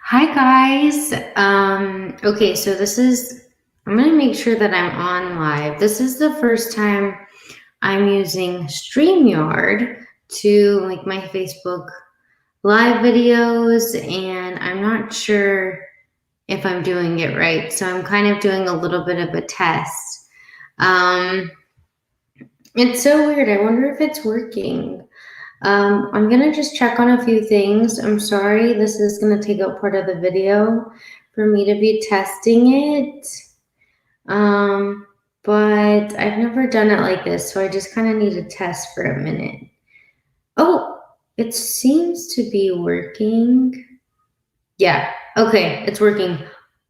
Hi guys. Okay, so I'm gonna make sure that I'm on live. This is the first time I'm using StreamYard to make my Facebook live videos, and I'm not sure if I'm doing it right. So I'm kind of doing a little bit of a test. Um, it's so weird. I wonder if it's working. I'm gonna just check on a few things. I'm sorry, this is gonna take up part of the video for me to be testing it. Um, but I've never done it like this, so I just kind of need to test for a minute. Oh, it seems to be working. Yeah, okay, it's working.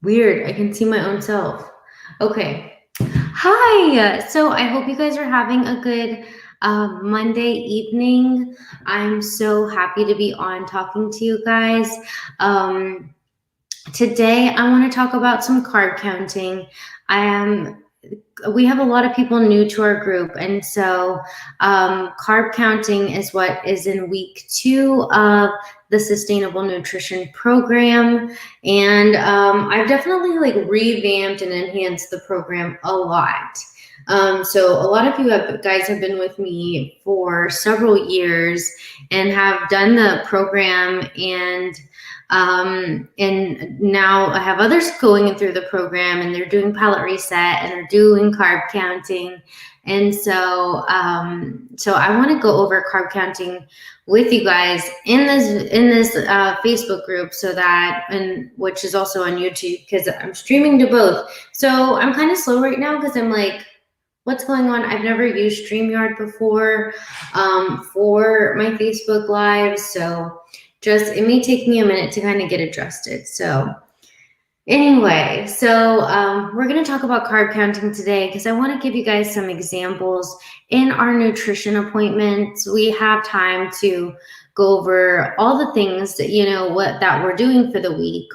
Weird, I can see my own self. Okay. Hi. So I hope you guys are having a good Monday evening. I'm so happy to be on talking to you guys. Um, Today, I want to talk about some carb counting. I am we have a lot of people new to our group, and so carb counting is what is in week 2 of the sustainable nutrition program. And I've definitely revamped and enhanced the program a lot. So a lot of you guys have been with me for several years and have done the program, and now I have others going through the program, and they're doing palate reset and they're doing carb counting. And so I want to go over carb counting with you guys in this Facebook group, so that, and which is also on YouTube, because I'm streaming to both. So I'm kind of slow right now because I'm like, what's going on? I've never used StreamYard before for my Facebook Live, so it may take me a minute to kind of get adjusted. So anyway, we're going to talk about carb counting today because I want to give you guys some examples in our nutrition appointments. We have time to go over all the things that that we're doing for the week.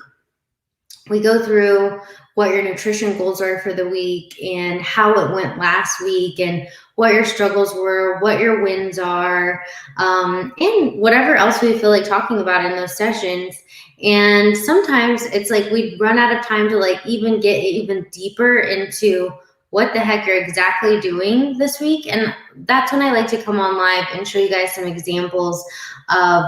We go through what your nutrition goals are for the week and how it went last week and what your struggles were, what your wins are, and whatever else we feel like talking about in those sessions. And sometimes it's like we run out of time to even get even deeper into what the heck you're exactly doing this week. And that's when I like to come on live and show you guys some examples of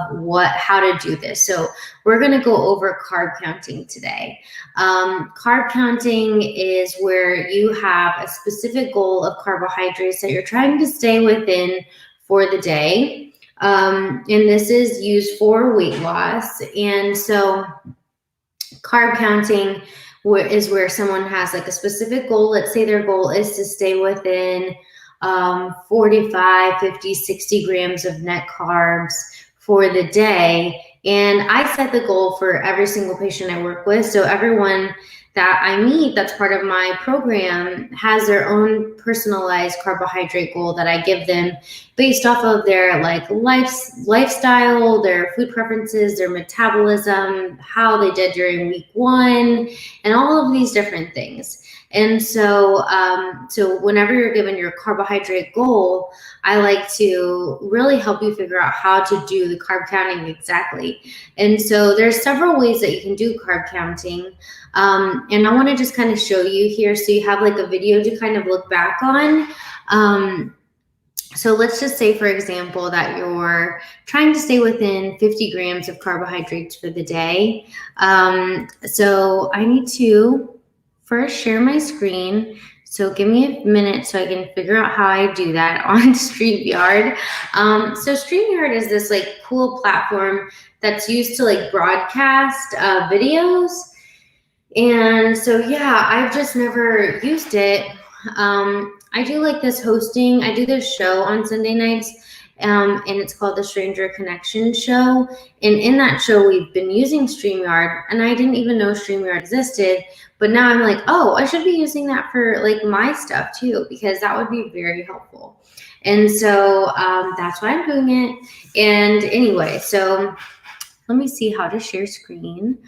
how to do this. So we're going to go over carb counting today. Carb counting is where you have a specific goal of carbohydrates that you're trying to stay within for the day. And this is used for weight loss. And so carb counting is where someone has a specific goal. Let's say their goal is to stay within 45, 50, 60 grams of net carbs for the day. And I set the goal for every single patient I work with. So everyone that I meet that's part of my program has their own personalized carbohydrate goal that I give them based off of their lifestyle, their food preferences, their metabolism, how they did during week 1, and all of these different things. And so whenever you're given your carbohydrate goal, I like to really help you figure out how to do the carb counting exactly. And so there's several ways that you can do carb counting. And I want to just kind of show you here so you have a video to kind of look back on. So let's just say, for example, that you're trying to stay within 50 grams of carbohydrates for the day. So I need to first share my screen. So give me a minute so I can figure out how I do that on StreamYard. So StreamYard is this cool platform that's used to broadcast videos. And so, yeah, I've just never used it. I do this hosting. I do this show on Sunday nights, and it's called the Stranger Connection Show. And in that show, we've been using StreamYard, and I didn't even know StreamYard existed. But now I'm like, oh, I should be using that for my stuff too, because that would be very helpful. And so that's why I'm doing it. And anyway, so let me see how to share screen.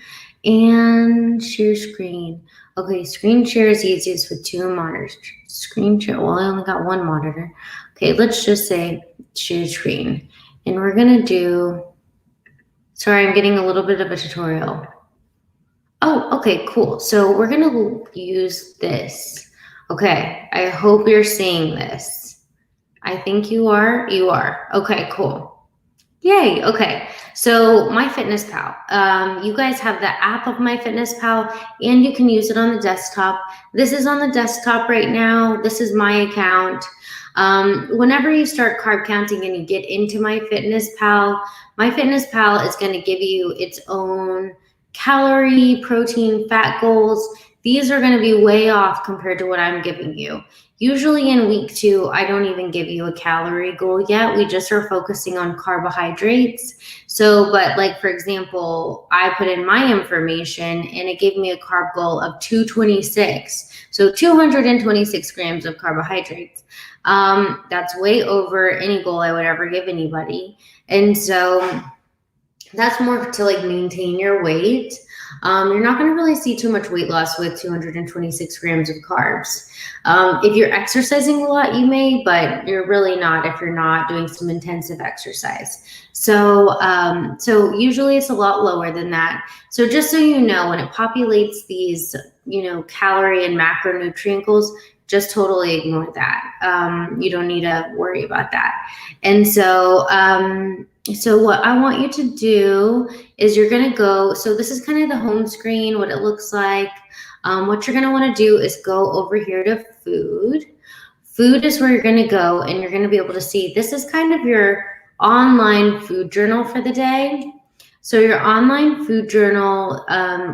And share screen. Okay, screen share is easiest with 2 monitors. Screen share, well, I only got 1 monitor. Okay, let's just say share screen. And we're gonna do, sorry, I'm getting a little bit of a tutorial. Oh, okay, cool. So we're gonna use this. Okay, I hope you're seeing this. I think you are. You are. Okay, cool. Yay. Okay. So MyFitnessPal. You guys have the app of MyFitnessPal, and you can use it on the desktop. This is on the desktop right now. This is my account. Whenever you start carb counting and you get into MyFitnessPal is going to give you its own calorie, protein, fat goals. These are going to be way off compared to what I'm giving you. Usually in week 2, I don't even give you a calorie goal yet. We just are focusing on carbohydrates. So, but like for example, I put in my information and it gave me a carb goal of 226. So 226 grams of carbohydrates. That's way over any goal I would ever give anybody. And so that's more to like maintain your weight. You're not going to really see too much weight loss with 226 grams of carbs. If you're exercising a lot, you may, but you're really not if you're not doing some intensive exercise. So usually it's a lot lower than that. So just so you know, when it populates these, calorie and macronutrient goals, just totally ignore that. You don't need to worry about that. And so what I want you to do is you're going to go, so this is kind of the home screen, what it looks like. What you're going to want to do is go over here to food. Food is where you're going to go, and you're going to be able to see, this is kind of your online food journal for the day. So your online food journal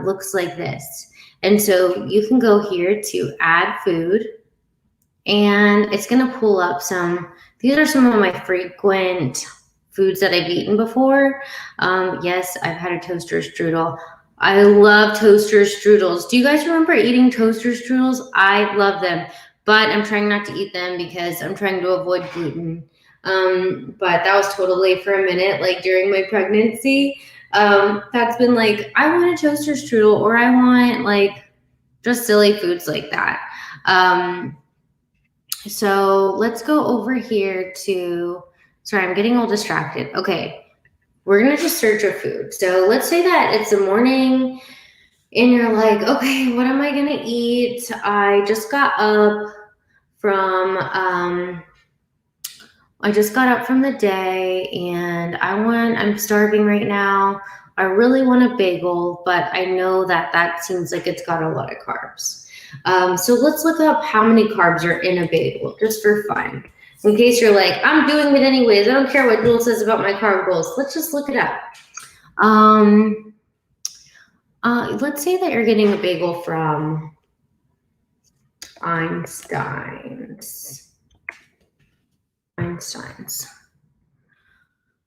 looks like this. And so you can go here to add food, and it's going to pull up these are some of my frequent foods that I've eaten before. Yes, I've had a toaster strudel. I love toaster strudels. Do you guys remember eating toaster strudels? I love them, but I'm trying not to eat them because I'm trying to avoid gluten. But that was totally for a minute, like during my pregnancy. That's been like, I want a toaster strudel, or I want like just silly foods like that. So let's go over here to, sorry, I'm getting all distracted. Okay, we're going to just search a food. So let's say that it's the morning and you're like, okay, what am I going to eat? I just got up from the day and I'm starving right now. I really want a bagel, but I know that seems like it's got a lot of carbs. So let's look up how many carbs are in a bagel, just for fun. In case you're like, I'm doing it anyways. I don't care what Jewel says about my carb goals. Let's just look it up. Let's say that you're getting a bagel from Einstein's.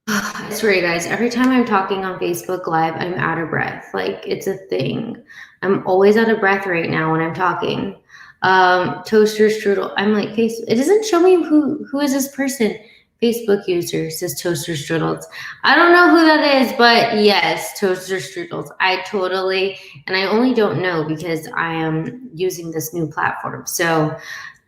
I swear, you guys, every time I'm talking on Facebook Live, I'm out of breath. Like, it's a thing. I'm always out of breath right now when I'm talking. Toaster strudel. I'm like, it doesn't show me who is this person. Facebook user says toaster strudels. I don't know who that is, but yes, toaster strudels. And I only don't know because I am using this new platform. So,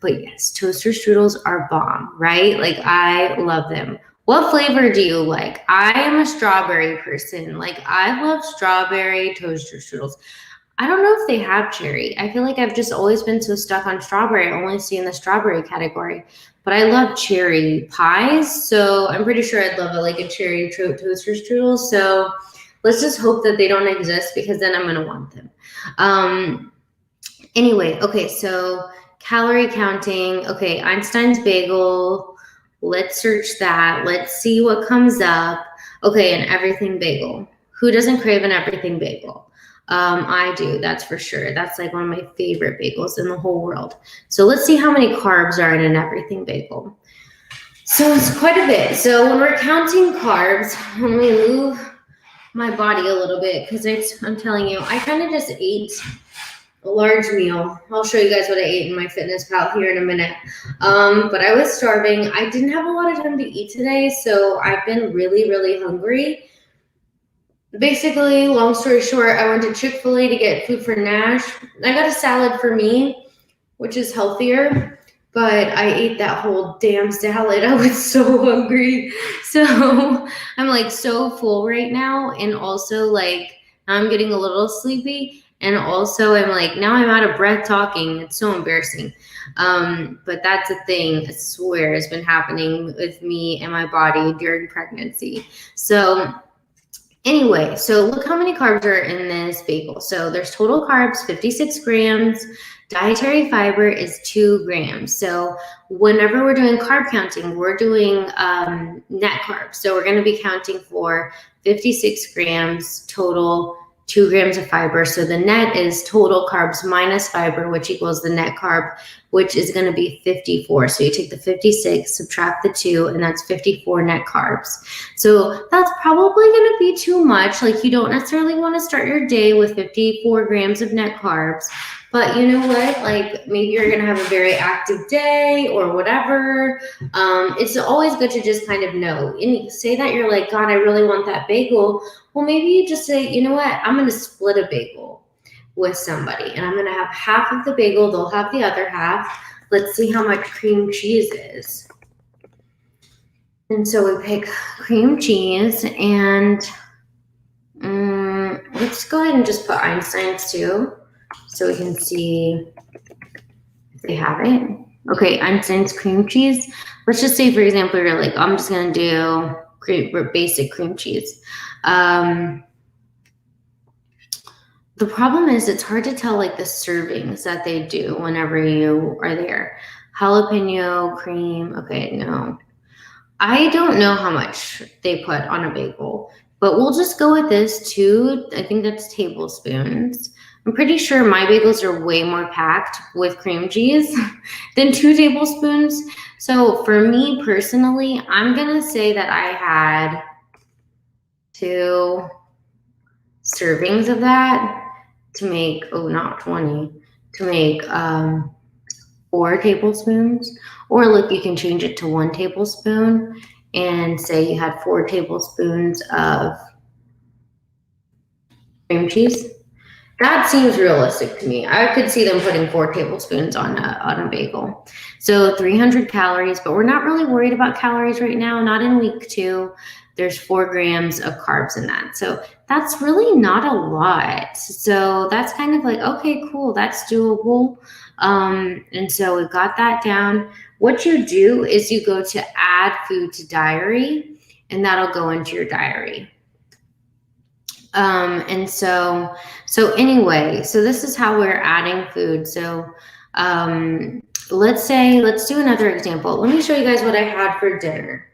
but yes, toaster strudels are bomb, right? Like, I love them. What flavor do you like? I am a strawberry person. Like, I love strawberry toaster strudels. I don't know if they have cherry. I feel like I've just always been so stuck on strawberry. I only see in the strawberry category. But I love cherry pies. So I'm pretty sure I'd love a cherry toaster strudel. So let's just hope that they don't exist because then I'm going to want them. Anyway, okay, so calorie counting. Okay, Einstein's bagel. Let's search that. Let's see what comes up. Okay, an everything bagel. Who doesn't crave an everything bagel? I do, that's for sure. That's like one of my favorite bagels in the whole world. So let's see how many carbs are in an everything bagel. So it's quite a bit. So when we're counting carbs, let me move my body a little bit because I'm telling you, I kind of just ate a large meal. I'll show you guys what I ate in MyFitnessPal here in a minute. But I was starving. I didn't have a lot of time to eat today, so I've been really, really hungry. Basically, long story short, I went to Chick-fil-A to get food for Nash. I got a salad for me, which is healthier, but I ate that whole damn salad. I was so hungry. So I'm like so full right now, and also like I'm getting a little sleepy. And also I'm like, now I'm out of breath talking. It's so embarrassing. But that's a thing, I swear, has been happening with me and my body during pregnancy. So anyway, so look how many carbs are in this bagel. So there's total carbs, 56 grams. Dietary fiber is 2 grams. So whenever we're doing carb counting, we're doing net carbs. So we're going to be counting for 56 grams total, 2 grams of fiber. So the net is total carbs minus fiber, which equals the net carb, which is going to be 54. So you take the 56, subtract the 2, and that's 54 net carbs. So that's probably going to be too much. Like, you don't necessarily want to start your day with 54 grams of net carbs. But you know what? Like, maybe you're going to have a very active day or whatever. It's always good to just kind of know. And say that you're like, God, I really want that bagel. Well, maybe you just say, you know what? I'm going to split a bagel with somebody. And I'm going to have half of the bagel. They'll have the other half. Let's see how much cream cheese is. And so we pick cream cheese. And let's go ahead and just put Einstein's too, so we can see if they have it. Okay, Einstein's cream cheese. Let's just say, for example, you're like, I'm just going to do basic cream cheese. The problem is it's hard to tell like the servings that they do whenever you are there. Jalapeno cream. Okay, no. I don't know how much they put on a bagel, but we'll just go with this 2. I think that's tablespoons. I'm pretty sure my bagels are way more packed with cream cheese than 2 tablespoons. So for me personally, I'm going to say that I had 2 servings of that to make, not 20, to make 4 tablespoons. Or look, you can change it to 1 tablespoon and say you had 4 tablespoons of cream cheese. That seems realistic to me. I could see them putting 4 tablespoons on a bagel. So 300 calories, but we're not really worried about calories right now, not in week 2. There's 4 grams of carbs in that. So that's really not a lot. So that's kind of like, okay, cool, that's doable. And so we've got that down. What you do is you go to add food to diary, and that'll go into your diary. And so anyway, so this is how we're adding food. So let's do another example. Let me show you guys what I had for dinner.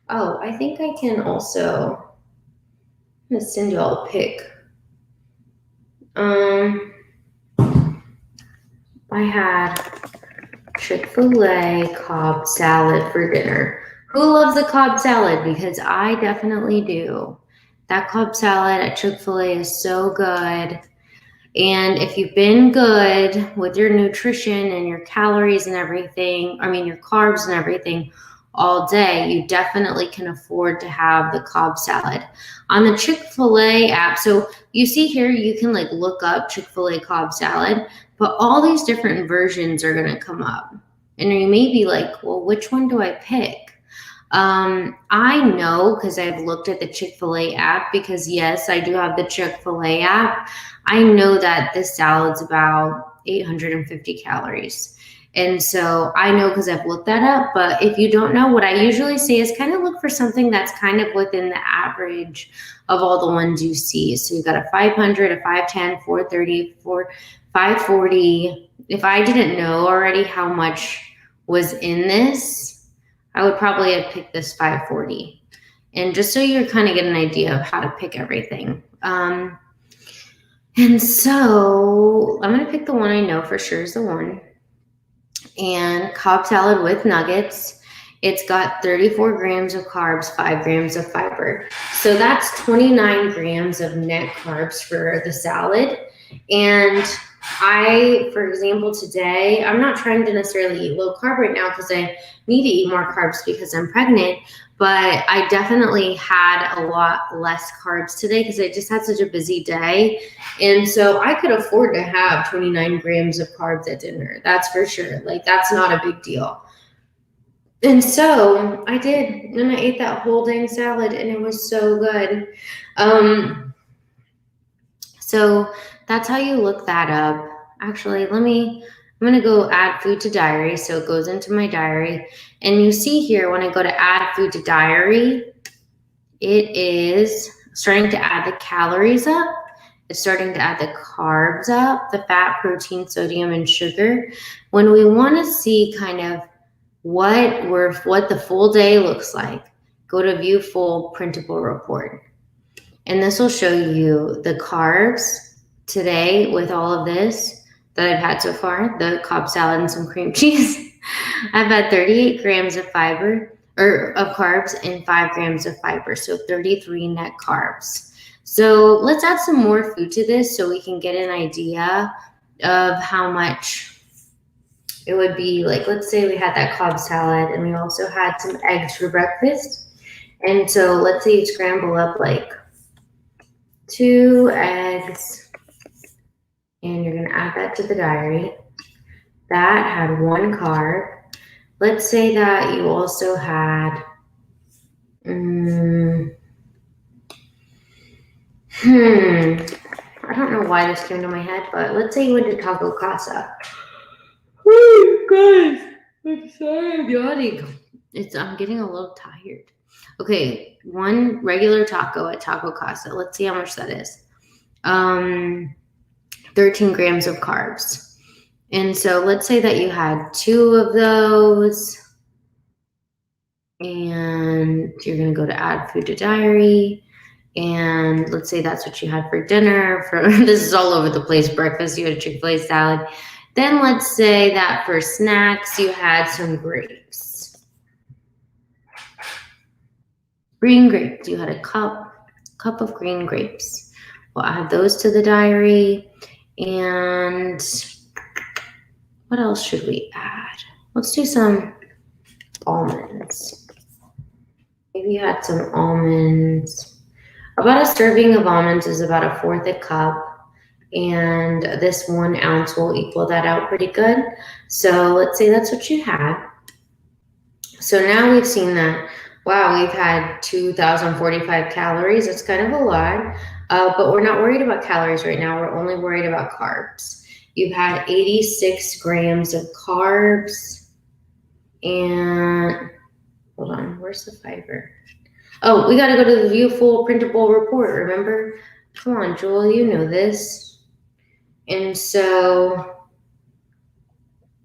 Oh, I think I can also, I'm gonna send you all a pic. I had Chick-fil-A Cobb salad for dinner. Who loves a Cobb salad? Because I definitely do. That Cobb salad at Chick-fil-A is so good. And if you've been good with your nutrition and your calories and everything, your carbs and everything all day, you definitely can afford to have the Cobb salad. On the Chick-fil-A app, so you see here, you can like look up Chick-fil-A Cobb salad, but all these different versions are going to come up. And you may be like, well, which one do I pick? I know because I've looked at the Chick-fil-A app, because yes, I do have the Chick-fil-A app. I know that this salad's about 850 calories. And so I know because I've looked that up. But if you don't know, what I usually say is kind of look for something that's kind of within the average of all the ones you see. So you've got a 500, a 510, 430, 540. If I didn't know already how much was in this, I would probably have picked this 540. And just so you kind of get an idea of how to pick everything. And so I'm going to pick the one I know for sure is the one. And Cobb salad with nuggets. It's got 34 grams of carbs, 5 grams of fiber. So that's 29 grams of net carbs for the salad. And for example, today, I'm not trying to necessarily eat low carb right now because I need to eat more carbs because I'm pregnant, but I definitely had a lot less carbs today because I just had such a busy day. And so I could afford to have 29 grams of carbs at dinner. That's for sure. Like, that's not a big deal. And so I did, and I ate that whole dang salad, and it was so good. So that's how you look that up. Actually, I'm going to go add food to diary. So it goes into my diary. And you see here, when I go to add food to diary, it is starting to add the calories up. It's starting to add the carbs up, the fat, protein, sodium, and sugar. When we want to see kind of what the full day looks like, go to view full printable report. And this will show you the carbs today with all of this that I've had so far, the Cobb salad and some cream cheese. I've had 38 grams of fiber or of carbs and 5 grams of fiber, so 33 net carbs. So let's add some more food to this so we can get an idea of how much it would be. Like, let's say we had that Cobb salad and we also had some eggs for breakfast. And so let's say you scramble up like 2 eggs, and you're going to add that to the diary. That had 1 carb. Let's say that you also had, I don't know why this came to my head, but let's say you went to Taco Casa. Oh, guys, I'm sorry, I'm yawning. I'm getting a little tired. Okay, 1 regular taco at Taco Casa. Let's see how much that is. 13 grams of carbs. And so let's say that you had 2 of those, and you're going to go to add food to diary. And let's say that's what you had for dinner. This is all over the place. Breakfast, you had a Chick-fil-A salad. Then let's say that for snacks, you had some grapes. Green grapes. You had a cup of green grapes. We'll add those to the diary. And what else should we add? Let's do some almonds. Maybe you had some almonds. About a serving of almonds is about 1/4 a cup. And this 1 ounce will equal that out pretty good. So let's say that's what you had. So now we've seen that, wow, we've had 2,045 calories. That's kind of a lot, but we're not worried about calories right now. We're only worried about carbs. You've had 86 grams of carbs, and hold on, where's the fiber? Oh, we got to go to the view full printable report, remember? Come on, Joel, you know this. And so,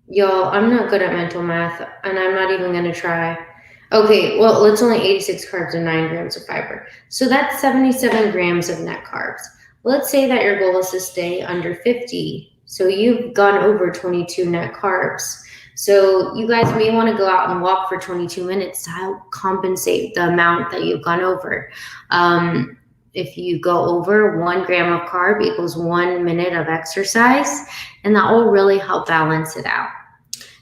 y'all, I'm not good at mental math, and I'm not even going to try. Okay, well, it's only 86 carbs and 9 grams of fiber. So that's 77 grams of net carbs. Let's say that your goal is to stay under 50. So you've gone over 22 net carbs. So you guys may want to go out and walk for 22 minutes to help compensate the amount that you've gone over. If you go over 1 gram of carb equals 1 minute of exercise, and that will really help balance it out.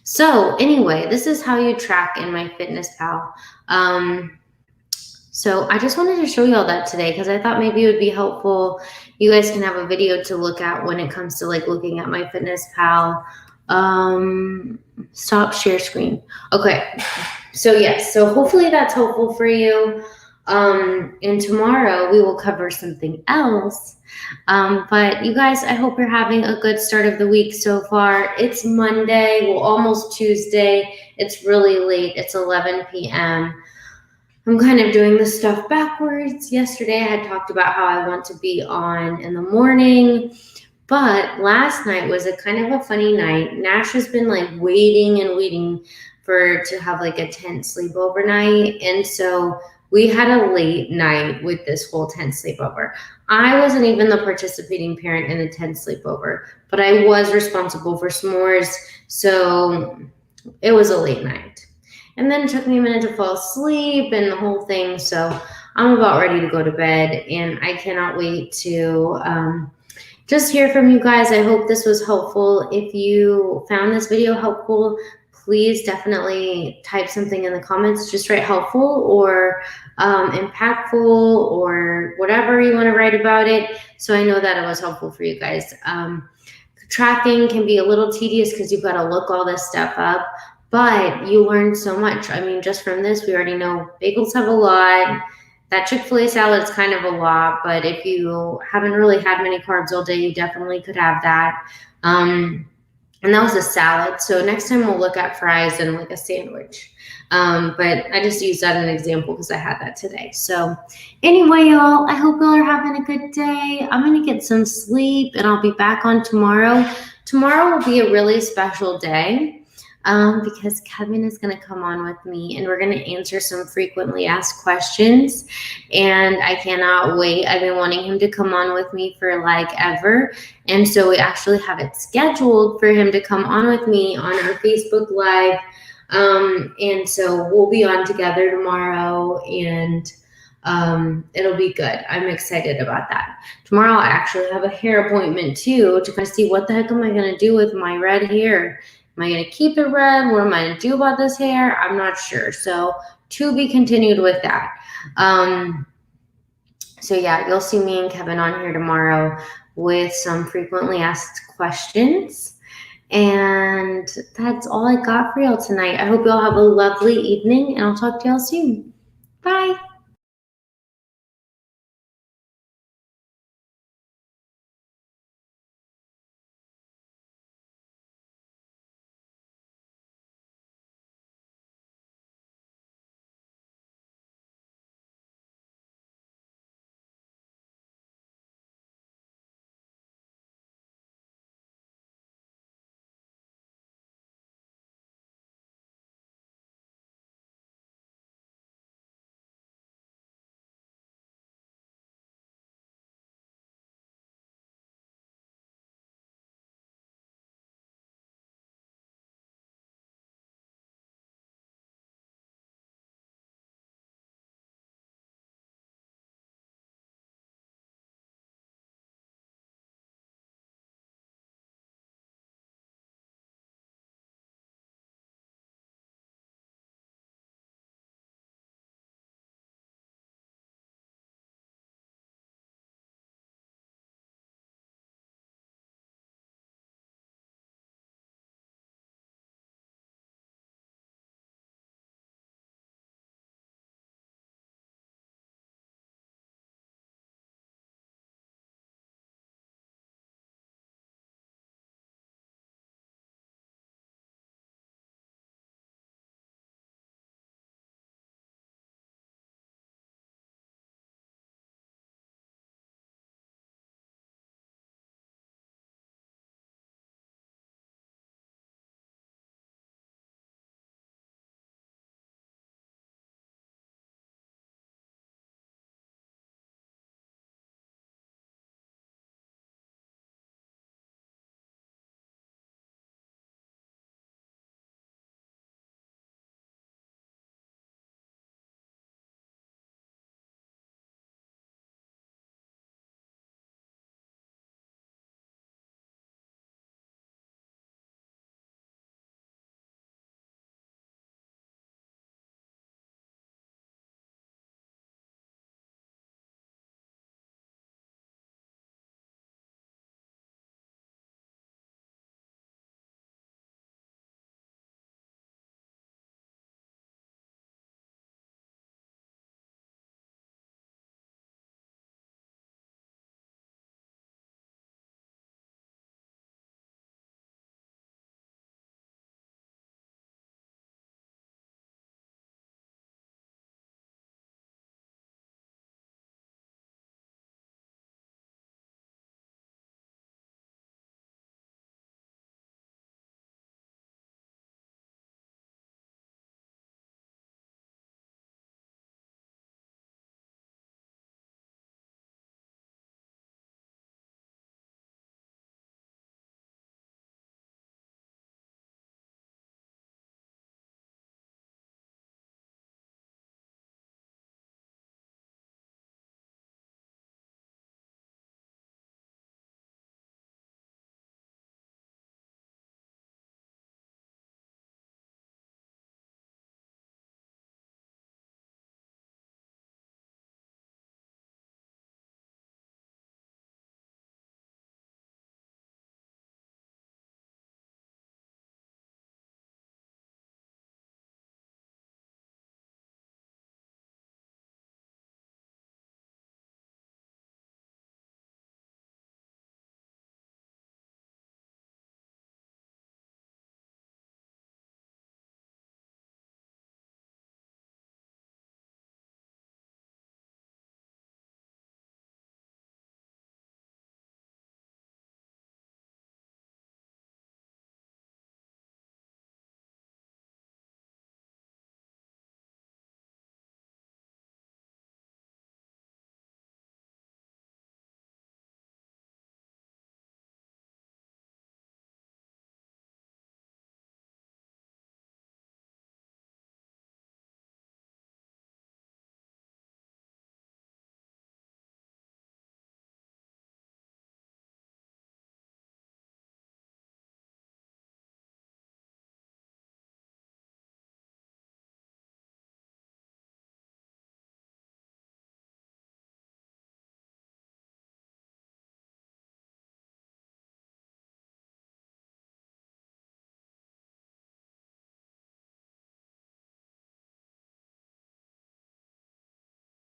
So anyway, this is how you track in MyFitnessPal. So I just wanted to show you all that today because I thought maybe it would be helpful. You guys can have a video to look at when it comes to like looking at MyFitnessPal. Stop share screen. Okay. So yes, so hopefully that's helpful for you. And tomorrow we will cover something else. But you guys, I hope you're having a good start of the week so far. It's Monday, well, almost Tuesday. It's really late. It's 11 p.m. I'm kind of doing this stuff backwards. Yesterday I had talked about how I want to be on in the morning, but last night was a kind of a funny night. Nash has been like waiting to have like a tent sleepover night. And so we had a late night with this whole tent sleepover. I wasn't even the participating parent in the tent sleepover, but I was responsible for s'mores. So it was a late night. And then it took me a minute to fall asleep and the whole thing. So I'm about ready to go to bed, and I cannot wait to just hear from you guys. I hope this was helpful. If you found this video helpful, please definitely type something in the comments. Just write helpful or impactful or whatever you want to write about it, so I know that it was helpful for you guys. Tracking can be a little tedious because you've got to look all this stuff up, but you learn so much. I mean, just from this, we already know bagels have a lot. That Chick-fil-A salad is kind of a lot, but if you haven't really had many carbs all day, you definitely could have that. And that was a salad. So next time we'll look at fries and like a sandwich. But I just used that as an example because I had that today. So anyway, y'all, I hope y'all are having a good day. I'm going to get some sleep and I'll be back on tomorrow. Tomorrow will be a really special day. Because Kevin is going to come on with me and we're going to answer some frequently asked questions. And I cannot wait. I've been wanting him to come on with me for like ever. And so we actually have it scheduled for him to come on with me on our Facebook Live. And so we'll be on together tomorrow and it'll be good. I'm excited about that. Tomorrow I actually have a hair appointment too to kind of see what the heck am I going to do with my red hair. Am I going to keep it red? What am I going to do about this hair? I'm not sure. So to be continued with that. So yeah, you'll see me and Kevin on here tomorrow with some frequently asked questions. And that's all I got for y'all tonight. I hope y'all have a lovely evening and I'll talk to y'all soon. Bye.